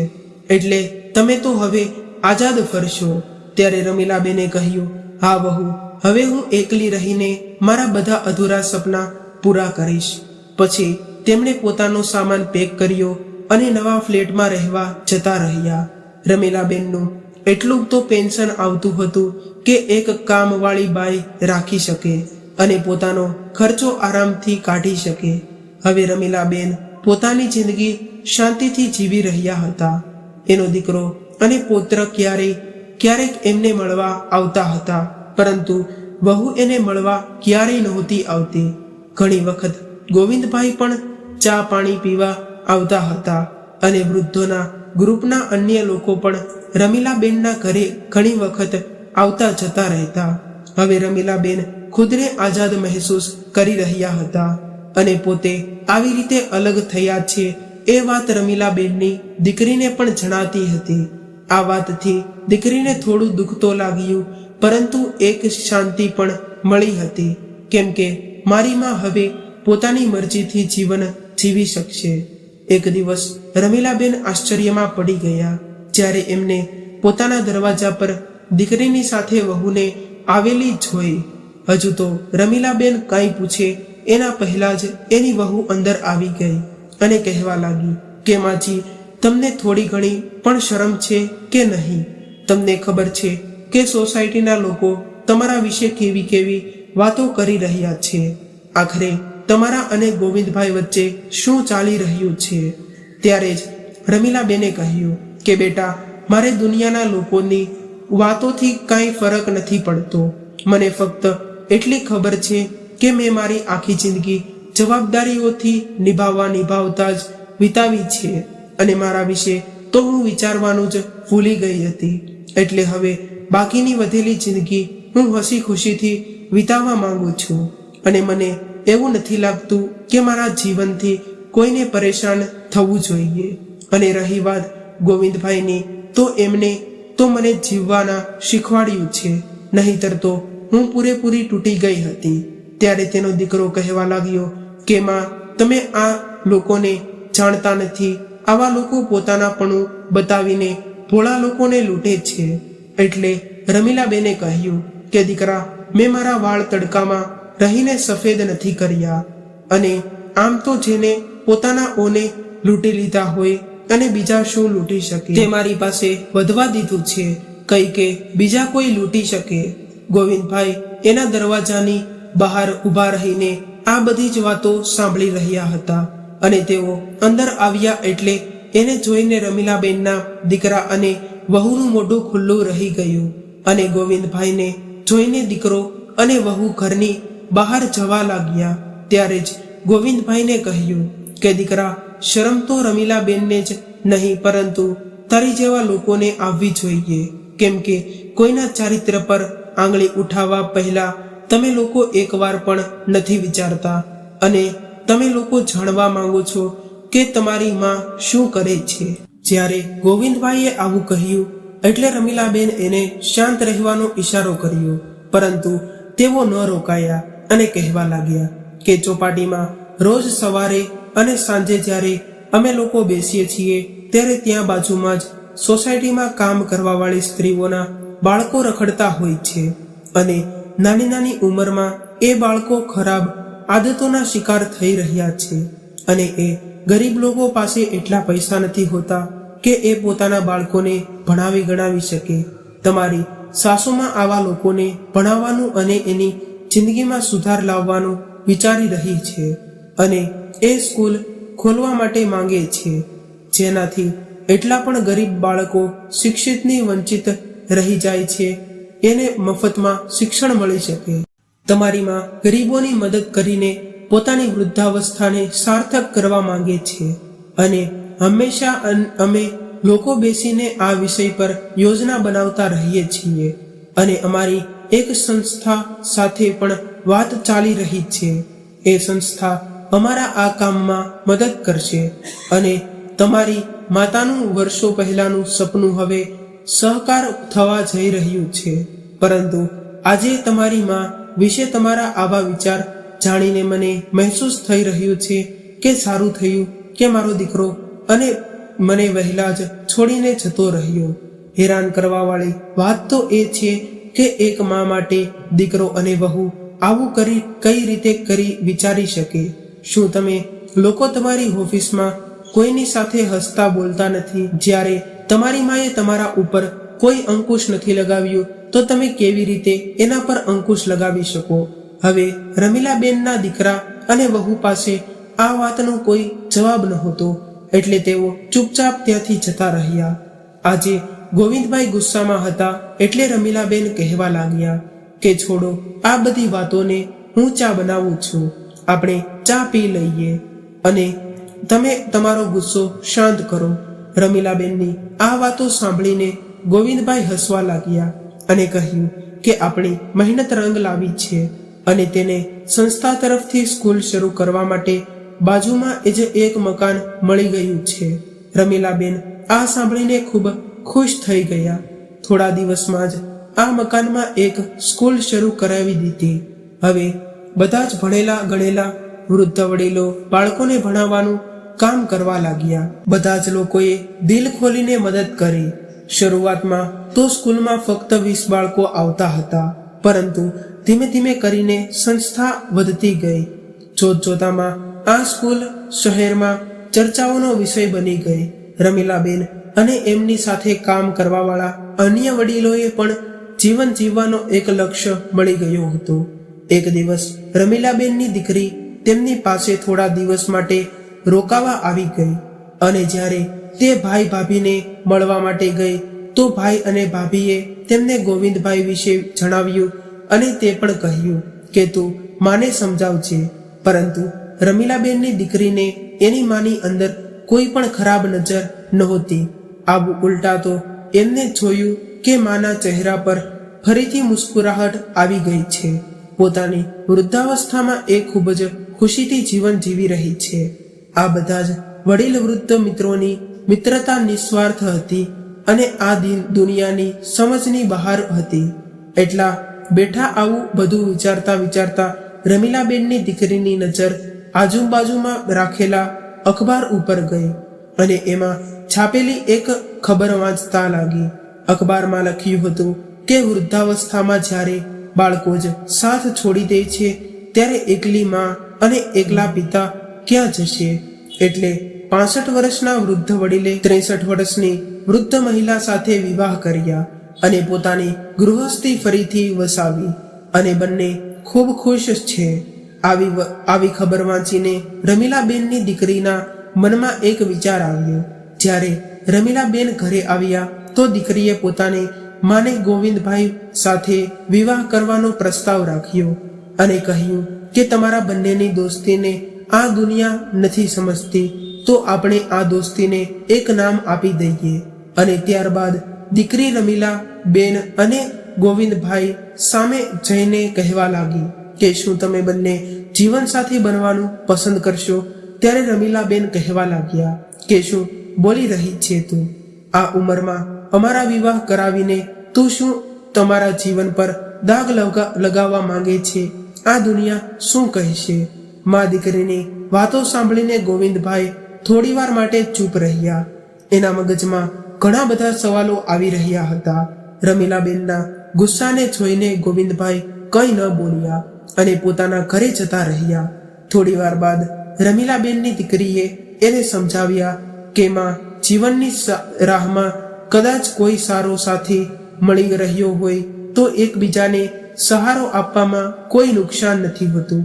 એટલે તમે તો હવે આઝાદ ફરશો. ત્યારે રમીલાબેને કહ્યું, હા વહુ, હવે હું એકલી રહીને મારા બધા અધૂરા સપના પૂરા કરીશ. પછી તેમણે પોતાનો સામાન પેક કર્યો અને નવા ફ્લેટમાં રહેવા જતા રહ્યા. રમીલાબેનનું એટલું તો પેન્શન આવતું હતું કે એક કામવાળી બાઈ રાખી શકે અને પોતાનો ખર્ચો આરામથી કાઢી શકે. હવે રમીલાબેન પોતાની જિંદગી શાંતિથી જીવી રહ્યા હતા. એનો દીકરો અને પૌત્ર ક્યારેક એમને મળવા આવતા હતા, પરંતુ વહુ એને મળવા ક્યારેય નહોતી આવતી. ઘણી વખત ગોવિંદભાઈ પણ ચા પાણી પીવા આવતા હતા અને વૃદ્ધોના ગ્રુપના અન્ય લોકો પણ રમીલાબેનના ઘરે ઘણી વખત આવતા જતા રહેતા. હવે રમીલાબેન ખુદને આઝાદ મહેસૂસ કરી રહ્યા હતા અને પોતે આવી રીતે અલગ થયા છે એ વાત રમીલાબેનની દીકરીને પણ જણાતી હતી. આ વાતથી દીકરીને થોડું દુઃખ તો લાગ્યું, પરંતુ એક શાંતિ પણ મળી હતી, કેમ કે મારી માં હવે પોતાની મરજીથી જીવન જીવી શકશે. એક દિવસ રમીલાબેન આશ્ચર્યમાં પડી ગયા જ્યારે એમને પોતાના દરવાજા પર દીકરીની સાથે વહુને આવેલી જોઈ. હજુ તો રમીલાબેન કાંઈ પૂછે એના પહેલા જ એની વહુ અંદર આવી ગઈ અને કહેવા લાગી કે માજી, તમને થોડી ઘણી પણ શરમ છે કે નહીં? તમને ખબર છે કે સોસાયટીના લોકો તમારા વિશે કેવી વાતો કરી રહ્યા છે. આખરે તમારા અને ગોવિંદભાઈ વચ્ચે શું ચાલી રહ્યું છે? ત્યારે જ રમીલાબેને કહ્યું કે બેટા, મારે દુનિયાના લોકોની વાતોથી કાંઈ ફરક નથી પડતો. મને ફક્ત એટલી ખબર છે કે મેં મારી આખી જિંદગી જવાબદારીઓથી નિભાવતા જ વિતાવી છે અને મારા વિશે તો હું વિચારવાનું જ ભૂલી ગઈ હતી. એટલે હવે બાકીની વધેલી જિંદગી હું હસી ખુશીથી વિતાવવા માંગુ છું અને મને એવું નથી લાગતું કે મારા જીવનથી કોઈને પરેશાન થવું જોઈએ. અને રહી વાત ગોવિંદભાઈની, તો એમને તો મને જીવવાના શીખવાડ્યું છે, નહીંતર તો હું પૂરેપૂરી તૂટી ગઈ હતી. ત્યારે તેનો દીકરો કહેવા લાગ્યો કે માં, તમે આ લોકોને જાણતા નથી. આવા લોકો પોતાનાપણું બતાવીને ભોળા લોકોને લૂંટે છે. એટલે રમીલાબેને કહ્યું કે દીકરા, મેં મારા વાળ તડકામાં રહીને સફેદ નથી કર્યા. અને આમ તો જેને પોતાના ઓને લૂંટી લીધા હોય અને બીજા શું લૂંટી શકે, તે મારી પાસે વધવા દીધું છે, કઈ કે બીજા કોઈ લૂંટી શકે. ગોવિંદભાઈ એના દરવાજાની બહાર ઊભા રહીને આ બધી જ વાતો સાંભળી રહ્યા હતા. અને તેઓ અંદર આવ્યા એટલે એને જોઈને રમીલાબેનના દીકરા અને વહુનું મોઢું ખુલ્લું રહી ગયું. અને ગોવિંદભાઈને જોઈને દીકરો અને વહુ ઘરની બહાર જવા લાગ્યા. ત્યારે જ ગોવિંદભાઈને કહ્યું કે દીકરા, શરમ તો રમીલાબેનને જ નહીં પરંતુ તારી જેવા લોકોને આવવી જોઈએ. કેમ કે કોઈના ચારિત્ર પર આંગળી ઉઠાવવા પહેલા તમે લોકો એકવાર પણ નથી વિચારતા. અને તમે લોકો જાણવા માંગો છો કે તમારી માં શું કરે છે. જ્યારે ગોવિંદભાઈએ આવું કહ્યું એટલે રમીલાબેન એને શાંત રહેવાનો ઈશારો કર્યો, પરંતુ તેઓ ન રોકાયા અને કહેવા લાગ્યા કે ચોપાટીમાં રોજ સવારે અને સાંજે જ્યારે અમે લોકો બેસીએ છીએ ત્યારે ત્યાં બાજુમાં જ સોસાયટીમાં કામ કરવાવાળી સ્ત્રીઓના બાળકો રખડતા હોય છે. અને નાની નાની ઉંમરમાં એ બાળકો ખરાબ આદતોના શિકાર થઈ રહ્યા છે. અને એ ગરીબ લોકો પાસે એટલા પૈસા નથી હોતા કે એ પોતાના બાળકોને ભણાવી ગણાવી શકે. તમારી સાસુમાં આવા લોકોને ભણાવવાનું અને એની જિંદગીમાં સુધાર લાવવાનું વિચારી રહી છે. અને એ સ્કૂલ ખોલવા માટે માંગે છે, જેનાથી એટલા પણ ગરીબ બાળકો શિક્ષિતની વંચિત રહી જાય છે, એને મફતમાં શિક્ષણ મળી શકે. તમારી માં ગરીબોની મદદ કરીને પોતાની વૃદ્ધાવસ્થાને સાર્થક કરવા માંગે છે. અને હંમેશા અમે લોકો બેસીને આ વિષય પર યોજના બનાવતા રહીએ છીએ. અને અમારી એક સંસ્થા સાથે પણ વાત ચાલી રહી છે. એ સંસ્થા અમારા આ કામમાં મદદ કરશે. અને તમારી માતાનું વર્ષો પહેલાનું સપનું હવે સહકાર થવા જઈ રહ્યું છે. પરંતુ આજે તમારી માં વિશે તમારા આવા વિચાર જાણીને મને મહેસૂસ થઈ રહ્યું છે કે સારું થયું કે મારો દીકરો અને મને વહેલા જ છોડીને જતો રહ્યો. હેરાન કરવાવાળી વાત તો એ છે કે એક મા માટે દીકરો અને વહુ આવું કઈ રીતે કરી વિચારી શકે. શું તમે લોકો તમારી ઓફિસમાં કોઈની સાથે હસતા બોલતા નથી? જ્યારે તમારી માએ તમારા ઉપર કોઈ અંકુશ નથી લગાવ્યું તો તમે કેવી રીતે એના પર અંકુશ લગાવી શકો? હવે રમીલાબેનના દીકરા અને વહુ પાસે આ વાતનો કોઈ જવાબ નહોતો, એટલે તેઓ ચૂપચાપ ત્યાંથી જતા રહ્યા. આજે ગોવિંદભાઈ ગુસ્સામાં હતા એટલે રમીલાબેન કહેવા લાગ્યા કે છોડો આ બધી વાતોને, હું ચા બનાવું છું, આપણે ચા પી લઈએ અને તમે તમારો ગુસ્સો શાંત કરો. રમીલાબેનની આ વાતો સાંભળીને ગોવિંદભાઈ હસવા લાગ્યા અને કહ્યું કે આપણી મહેનત રંગ લાવી છે અને તેને સંસ્થા તરફથી સ્કૂલ શરૂ કરવા માટે બાજુમાં જ એક મકાન મળી ગયું છે. રમીલાબેન આ સાંભળીને ખૂબ ખુશ થઈ ગયા. થોડા દિવસમાં જ આ મકાનમાં એક સ્કૂલ શરૂ કરાવી દીધી. હવે બધા જ ભણેલા ગણેલા વૃદ્ધ વડીલો બાળકોને ભણાવવાનું કામ કરવા લાગ્યા. બધા જ લોકોએ દિલ ખોલીને મદદ કરી. શરૂઆતમાં તો સ્કૂલમાં ફક્ત 20 બાળકો આવતા હતા, પરંતુ ધીમે ધીમે કરીને સંસ્થા વધતી ગઈ. જોતજોતામાં આ સ્કૂલ શહેરમાં ચર્ચાઓનો વિષય બની ગઈ. રમીલાબેન અને એમની સાથે કામ કરવાવાળા અન્ય વડીલોએ પણ જીવન જીવવાનો એક લક્ષ્ય મળી ગયો હતો. એક દિવસ રમીલાબેનની દીકરી તેમની પાસે થોડા દિવસ માટે રોકાવા આવી ગઈ. અને જ્યારે તે ભાઈ ભાભીને મળવા માટે ગઈ તો ભાઈ અને ભાભીએ તેમને ગોવિંદભાઈ વિશે જણાવ્યું અને તે પણ કહ્યું કે તું માને સમજાવજે. પરંતુ રમીલાબેનની દીકરીને એની માની અંદર કોઈ પણ ખરાબ નજર નહોતી. આવું ઉલટા તો એમને જોયું કે માના ચહેરા પર ફરીથી મુસ્કુરાહટ આવી ગઈ છે. પોતાની વૃદ્ધાવસ્થામાં એ ખૂબ જ ખુશીથી જીવન જીવી રહી છે. આ બધા જ વડીલ વૃદ્ધ મિત્રોની મિત્રતા નિસ્વાર્થ હતી અને આ દુનિયાની સમજની બહાર હતી. એટલા બેઠા આવું બધું વિચારતા વિચારતા રમીલાબેનની દીકરીની નજર આજુબાજુમાં રાખેલા અખબાર ઉપર ગઈ અને એમાં છાપેલી એક ખબર વાંચતા લાગી. અખબારમાં લખ્યું હતું કે વૃદ્ધાવસ્થામાં જ્યારે બાળકો જ સાથ છોડી દે છે ત્યારે એકલી માં અને એકલા પિતા ક્યાં જશે. એટલે 65 વર્ષના વૃદ્ધ વડીલે 63 વર્ષની વૃદ્ધ મહિલા સાથે વિવાહ કર્યા અને પોતાની ગૃહસ્થી ફરીથી વસાવી અને બંને ખૂબ ખુશ છે. આવી ખબર વાંચીને રમીલાબેનની દીકરીના મનમાં એક વિચાર આવ્યો. જ્યારે રમીલાબેન ઘરે આવ્યા તો દીકરીએ પોતાની માને ગોવિંદભાઈ સાથે વિવાહ કરવાનો પ્રસ્તાવ રાખ્યો અને કહ્યું કે તમારા બંનેની દોસ્તીને આ દુનિયા નથી સમજતી, તો આપણે આ દોસ્તીને એક નામ આપી દઈએ. અને ત્યારબાદ દીકરી રમીલા બેન અને ગોવિંદભાઈ સામે જઈને કહેવા લાગી કે શું તમે બંને જીવનસાથી બનવાનું પસંદ કરશો. ત્યારે રમીલાબેન કહેવા લાગ્યા કે શું બોલી રહી છે તું? આ ઉંમરમાં અમારા વિવાહ કરાવીને તું શું તમારા જીવન પર દાગ લગાવવા માંગે છે? આ દુનિયા શું કહેશે? મા દીકરીની વાતો સાંભળીને ગોવિંદભાઈ થોડીવાર માટે ચૂપ રહ્યા. એના મગજમાં ઘણા બધા સવાલો આવી રહ્યા હતા. રમીલાબેનના ગુસ્સાને જોઈને ગોવિંદભાઈ કંઈ ન બોલ્યા અને પોતાના ઘરે જતા રહ્યા. થોડીવાર બાદ રમીલાબેનની દીકરીએ એને સમજાવ્યા કે માં, જીવનની રાહમાં કદાચ કોઈ સારો સાથી મળી રહ્યો હોય તો એકબીજાને સહારો આપવામાં કોઈ નુકસાન નથી હોતું.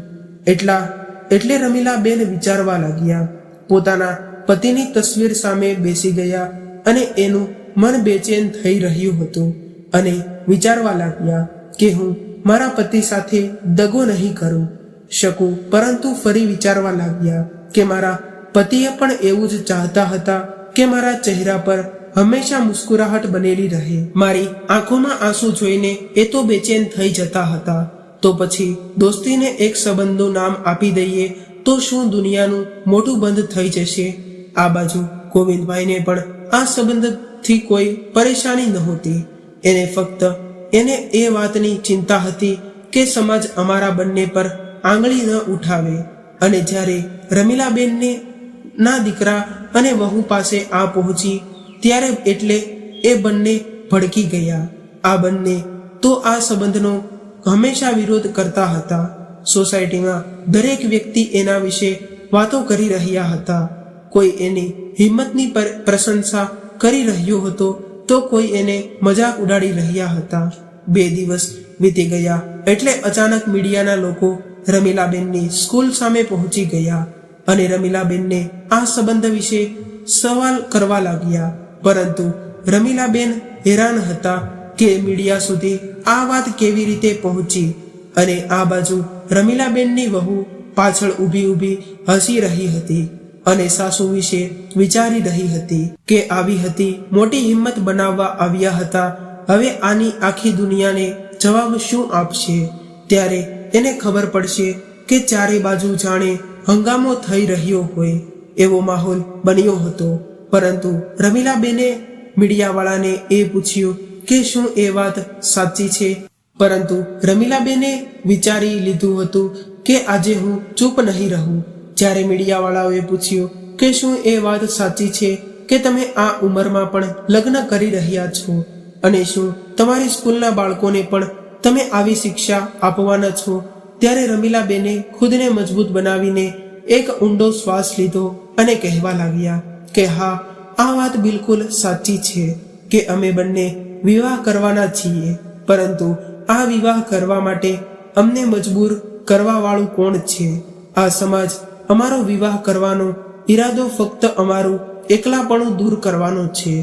એટલે રમીલાબેન વિચારવા લાગ્યા. પોતાના પતિની તસવીર સામે બેસી ગયા અને એનું મન બેચેન થઈ રહ્યું હતું અને વિચારવા લાગ્યા કે હું મારા પતિ સાથે દગો નહીં કરું શકું. પરંતુ ફરી વિચારવા લાગ્યા કે મારા પતિએ પણ એવું જ ચાહતા હતા કે મારા ચહેરા પર હંમેશા મુસ્કુરાહટ બનેલી રહે. મારી આંખોમાં આંસુ જોઈને એ તો બેચેન થઈ જતા હતા. તો પછી દોસ્તીને એક સંબંધનું નામ આપી દઈએ તો શું દુનિયાનું મોટું બંધ થઈ જશે? આ બાજુ ગોવિંદભાઈને પણ આ સંબંધથી કોઈ પરેશાની નહોતી. એને ફક્ત એ વાતની ચિંતા હતી કે સમાજ અમારા બંને પર આંગળી ન ઉઠાવે. અને જ્યારે રમીલાબેનને ના દીકરા અને વહુ પાસે આ પહોંચી ત્યારે એટલે એ બંને ભડકી ગયા. આ બંને તો આ સંબંધનો હંમેશા વિરોધ કરતા હતા. સોસાયટીમાં દરેક વ્યક્તિ એના વિશે વાતો કરી રહ્યા હતા. કોઈ એની હિંમતની પ્રશંસા કરી રહ્યો હતો તો કોઈ એને મજાક ઉડાડી રહ્યા હતા. 2 દિવસ વીતી ગયા એટલે અચાનક મીડિયાના લોકો રમીલાબેનની સ્કૂલ સામે પહોંચી ગયા અને રમીલાબેનને આ સંબંધ વિશે સવાલ કરવા લાગ્યા. પરંતુ રમીલાબેન હેરાન હતા કે મીડિયા સુધી આ વાત કેવી રીતે પહોંચી. અને આ બાજુ રમીલાબેનની વહુ પાછળ ઊભી હસી રહી હતી અને સાસુ વિશે વિચારી રહી હતી કે આવી હતી મોટી હિંમત બનાવવા આવ્યા હતા. હવે આની આખી દુનિયાને જવાબ શું આપશે? ત્યારે એને ખબર પડશે કે ચારે બાજુ જાણે હંગામો થઈ રહ્યો હોય એવો માહોલ બન્યો હતો. પરંતુ રમીલાબેને મીડિયાવાળાને એ પૂછ્યું કે શું એ વાત સાચી છે? પરંતુ રમીલાબેને વિચારી લીધું હતું કે આજે હું ચૂપ નહીં રહું. જ્યારે મીડિયાવાળાઓએ પૂછ્યું કે શું એ વાત સાચી છે કે તમે આ ઉંમરમાં પણ લગ્ન કરી રહ્યા છો અને શું તમારી સ્કૂલના બાળકોને પણ તમે આવી શિક્ષા આપવાના છો? ત્યારે રમીલાબેને ખુદને મજબૂત બનાવીને એક ઊંડો શ્વાસ લીધો અને કહેવા લાગ્યા કે હા, આ વાત બિલકુલ સાચી છે કે અમે બંને વિવાહ કરવાના છીએ. પરંતુ આ વિવાહ કરવા માટે અમને મજબૂર કરવા વાળું કોણ છે? આ સમાજ અમારો વિવાહ કરવાનો ઈરાદો ફક્ત અમારું એકલાપણું દૂર કરવાનો છે.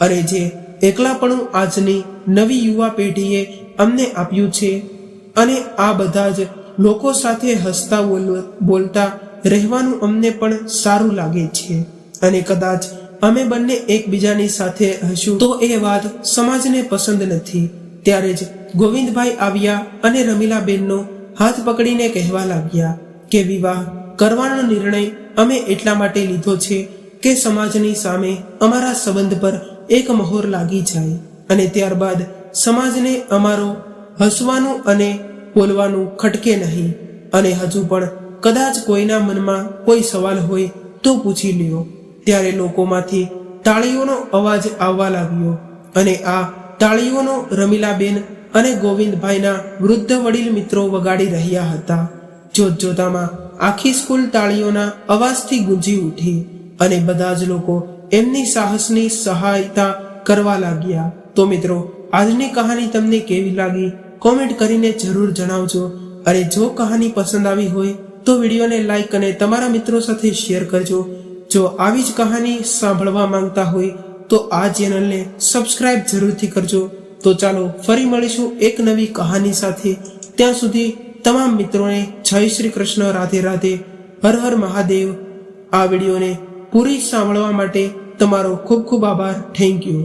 અને જે એકલાપણું આજની નવી યુવા પેઢીએ અમને આપ્યું છે અને આ બધા જ લોકો સાથે હસતા બોલતા રહેવાનું અમને પણ સારું લાગે છે. અને કદાચ અમે બંને એકબીજાની સાથે હશું તો એ વાત સમાજને પસંદ નથી. ત્યારે જ ગોવિંદભાઈ આવ્યા અને રમીલાબેનનો હાથ પકડીને કહેવા લાગ્યા કે વિવાહ કરવાનો નિર્ણય અમે એટલા માટે લીધો છે કે સમાજની સામે અમારા સંબંધ પર એક મહોર લાગી જાય અને ત્યારબાદ સમાજને અમારો હસવાનું અને બોલવાનું ખટકે નહીં. અને હજુ પણ કદાચ કોઈના મનમાં કોઈ સવાલ હોય તો પૂછી લ્યો. ત્યારે લોકોમાંથી તાળીઓનો અવાજ આવવા લાગ્યો અને આ તાળીઓનો રમીલાબેન અને ગોવિંદભાઈના વૃદ્ધ વડીલ મિત્રો વગાડી રહ્યા હતા. જોતજોતામાં આખી સ્કૂલ તાળીઓના અવાજથી ગુંજી ઉઠી અને બધા જ લોકો એમની સાહસની સહાયતા કરવા લાગ્યા. તો મિત્રો, આજની કહાની તમને કેવી લાગી કોમેન્ટ કરીને જરૂર જણાવજો. અને જો કહાની પસંદ આવી હોય તો વિડીયોને લાઈક અને તમારા મિત્રો સાથે શેર કરજો. જો આવી જ કહાની સાંભળવા માંગતા હોય તો આ ચેનલને સબસ્ક્રાઇબ જરૂરથી કરજો. તો ચાલો ફરી મળીશું એક નવી કહાની સાથે. ત્યાં સુધી તમામ મિત્રોને જય શ્રી કૃષ્ણ, રાધે રાધે, હર હર મહાદેવ. આ વિડીયોને પૂરી સાંભળવા માટે તમારો ખૂબ ખૂબ આભાર. Thank you.